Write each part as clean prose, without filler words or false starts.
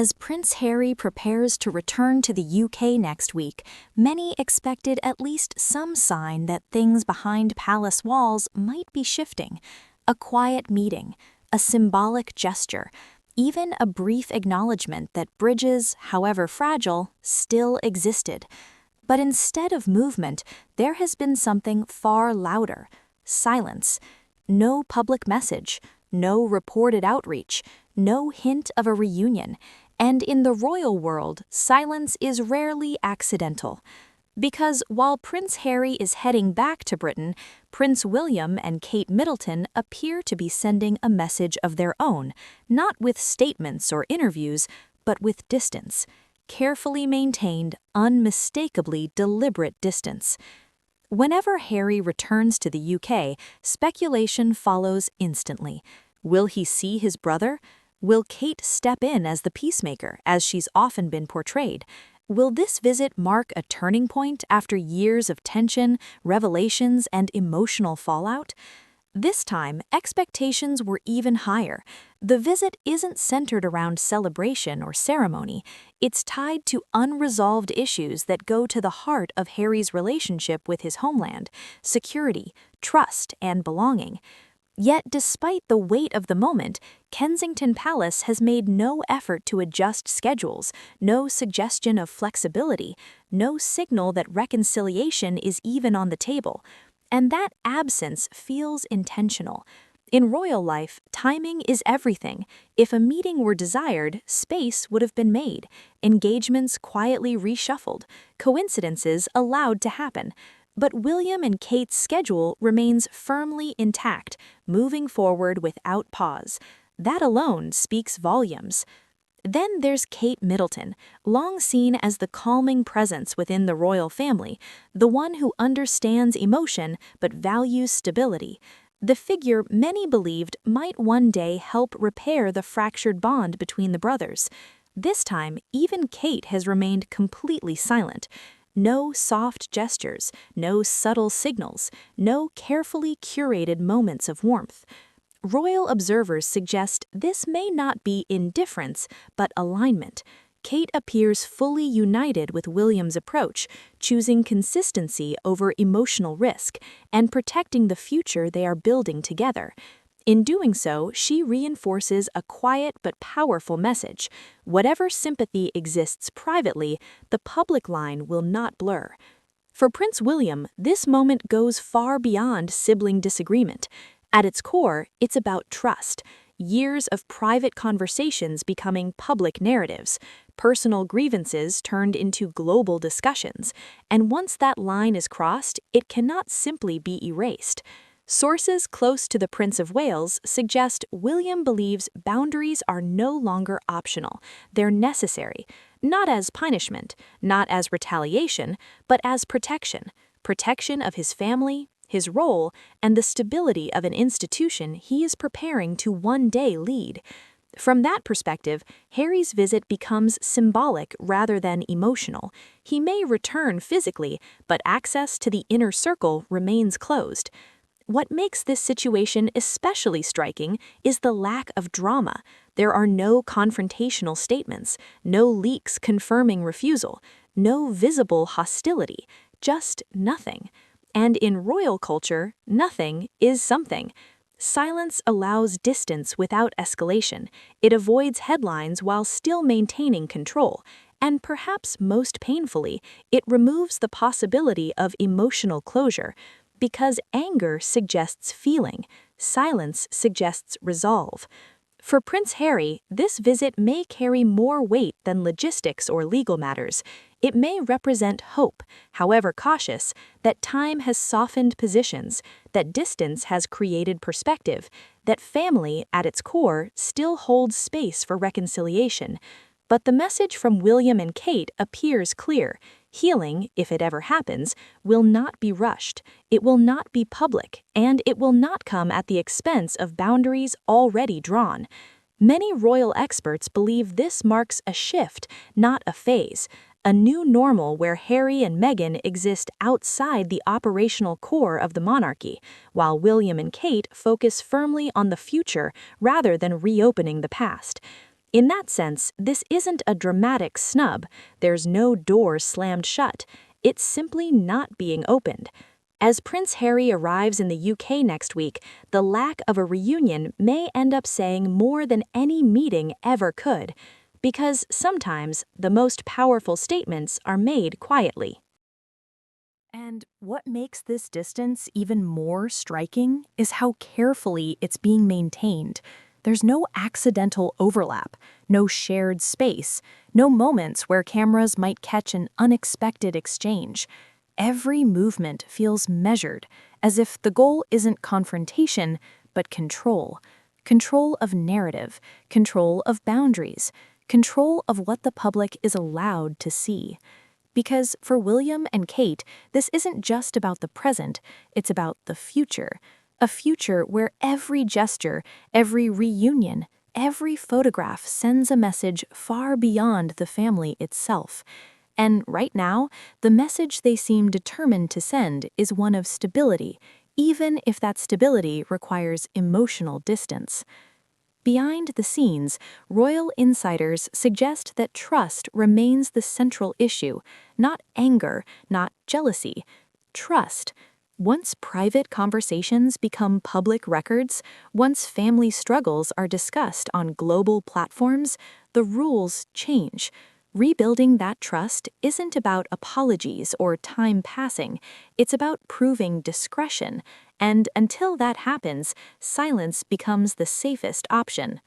As Prince Harry prepares to return to the UK next week, many expected at least some sign that things behind palace walls might be shifting. A quiet meeting, a symbolic gesture, even a brief acknowledgement that bridges, however fragile, still existed. But instead of movement, there has been something far louder: silence. No public message, no reported outreach, no hint of a reunion. And in the royal world, silence is rarely accidental. Because while Prince Harry is heading back to Britain, Prince William and Kate Middleton appear to be sending a message of their own, not with statements or interviews, but with distance. Carefully maintained, unmistakably deliberate distance. Whenever Harry returns to the UK, speculation follows instantly. Will he see his brother? Will Kate step in as the peacemaker, as she's often been portrayed? Will this visit mark a turning point after years of tension, revelations, and emotional fallout? This time, expectations were even higher. The visit isn't centered around celebration or ceremony. It's tied to unresolved issues that go to the heart of Harry's relationship with his homeland: security, trust, and belonging. Yet, despite the weight of the moment, Kensington Palace has made no effort to adjust schedules, no suggestion of flexibility, no signal that reconciliation is even on the table. And that absence feels intentional. In royal life, timing is everything. If a meeting were desired, space would have been made, engagements quietly reshuffled, coincidences allowed to happen. But William and Kate's schedule remains firmly intact, moving forward without pause. That alone speaks volumes. Then there's Kate Middleton, long seen as the calming presence within the royal family, the one who understands emotion but values stability. The figure many believed might one day help repair the fractured bond between the brothers. This time, even Kate has remained completely silent. No soft gestures, no subtle signals, no carefully curated moments of warmth. Royal observers suggest this may not be indifference, but alignment. Kate appears fully united with William's approach, choosing consistency over emotional risk, and protecting the future they are building together. In doing so, she reinforces a quiet but powerful message. Whatever sympathy exists privately, the public line will not blur. For Prince William, this moment goes far beyond sibling disagreement. At its core, it's about trust. Years of private conversations becoming public narratives, personal grievances turned into global discussions, and once that line is crossed, it cannot simply be erased. Sources close to the Prince of Wales suggest William believes boundaries are no longer optional. They're necessary, not as punishment, not as retaliation, but as protection. Protection of his family, his role, and the stability of an institution he is preparing to one day lead. From that perspective, Harry's visit becomes symbolic rather than emotional. He may return physically, but access to the inner circle remains closed. What makes this situation especially striking is the lack of drama. There are no confrontational statements, no leaks confirming refusal, no visible hostility, just nothing. And in royal culture, nothing is something. Silence allows distance without escalation. It avoids headlines while still maintaining control. And perhaps most painfully, it removes the possibility of emotional closure. Because anger suggests feeling, silence suggests resolve. For Prince Harry, this visit may carry more weight than logistics or legal matters. It may represent hope, however cautious, that time has softened positions, that distance has created perspective, that family, at its core, still holds space for reconciliation. But the message from William and Kate appears clear. Healing, if it ever happens, will not be rushed, it will not be public, and it will not come at the expense of boundaries already drawn. Many royal experts believe this marks a shift, not a phase, a new normal where Harry and Meghan exist outside the operational core of the monarchy, while William and Kate focus firmly on the future rather than reopening the past. In that sense, this isn't a dramatic snub. There's no door slammed shut. It's simply not being opened. As Prince Harry arrives in the UK next week, the lack of a reunion may end up saying more than any meeting ever could, because sometimes the most powerful statements are made quietly. And what makes this distance even more striking is how carefully it's being maintained. There's no accidental overlap, no shared space, no moments where cameras might catch an unexpected exchange. Every movement feels measured, as if the goal isn't confrontation, but control. Control of narrative, control of boundaries, control of what the public is allowed to see. Because for William and Kate, this isn't just about the present, it's about the future. A future where every gesture, every reunion, every photograph sends a message far beyond the family itself. And right now, the message they seem determined to send is one of stability, even if that stability requires emotional distance. Behind the scenes, royal insiders suggest that trust remains the central issue, not anger, not jealousy. Trust. Once private conversations become public records, once family struggles are discussed on global platforms, the rules change. Rebuilding that trust isn't about apologies or time passing, it's about proving discretion, and until that happens, silence becomes the safest option.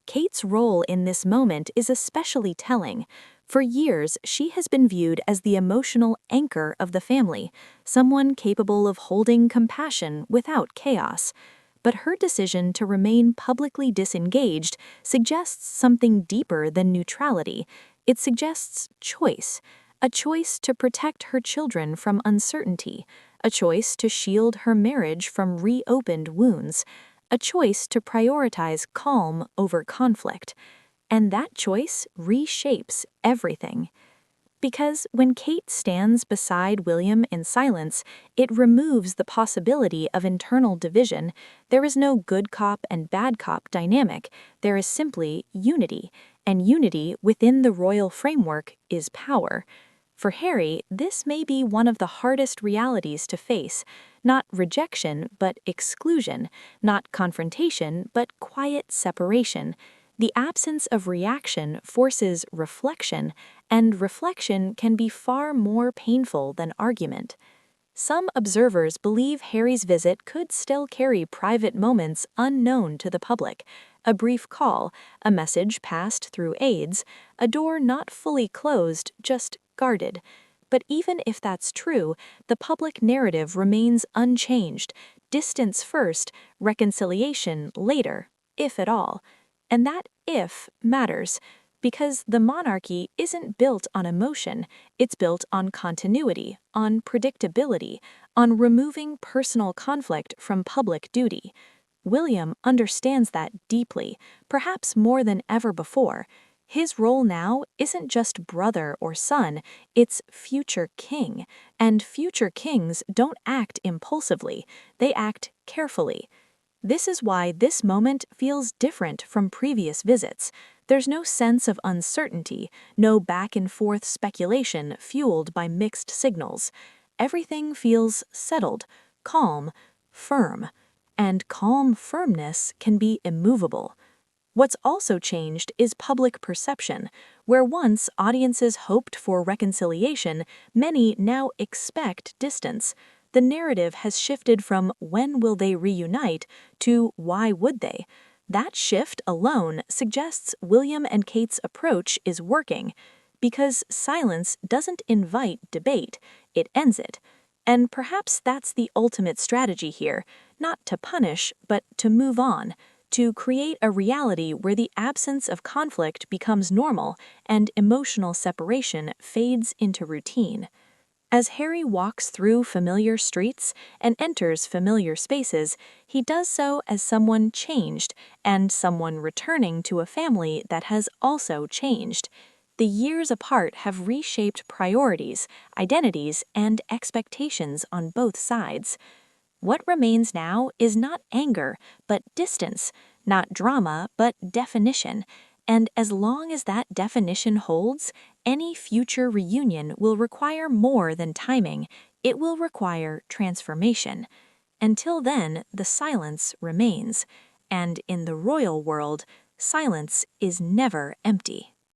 Kate's role in this moment is especially telling. For years, she has been viewed as the emotional anchor of the family, someone capable of holding compassion without chaos. But her decision to remain publicly disengaged suggests something deeper than neutrality. It suggests choice, a choice to protect her children from uncertainty, a choice to shield her marriage from reopened wounds, a choice to prioritize calm over conflict. And that choice reshapes everything. Because when Kate stands beside William in silence, it removes the possibility of internal division. There is no good cop and bad cop dynamic. There is simply unity, and unity within the royal framework is power. For Harry, this may be one of the hardest realities to face. Not rejection, but exclusion. Not confrontation, but quiet separation. The absence of reaction forces reflection, and reflection can be far more painful than argument. Some observers believe Harry's visit could still carry private moments unknown to the public. A brief call, a message passed through aides, a door not fully closed, just guarded. But even if that's true, the public narrative remains unchanged. Distance first, reconciliation later, if at all. And that if matters, because the monarchy isn't built on emotion, it's built on continuity, on predictability, on removing personal conflict from public duty. William understands that deeply, perhaps more than ever before. His role now isn't just brother or son, it's future king. And future kings don't act impulsively, they act carefully. This is why this moment feels different from previous visits. There's no sense of uncertainty, no back-and-forth speculation fueled by mixed signals. Everything feels settled, calm, firm. And calm firmness can be immovable. What's also changed is public perception. Where once audiences hoped for reconciliation, many now expect distance. The narrative has shifted from when will they reunite to why would they? That shift alone suggests William and Kate's approach is working, because silence doesn't invite debate, it ends it. And perhaps that's the ultimate strategy here, not to punish, but to move on, to create a reality where the absence of conflict becomes normal and emotional separation fades into routine. As Harry walks through familiar streets and enters familiar spaces, he does so as someone changed and someone returning to a family that has also changed. The years apart have reshaped priorities, identities, and expectations on both sides. What remains now is not anger, but distance, not drama, but definition. And as long as that definition holds, any future reunion will require more than timing, it will require transformation. Until then, the silence remains. And in the royal world, silence is never empty.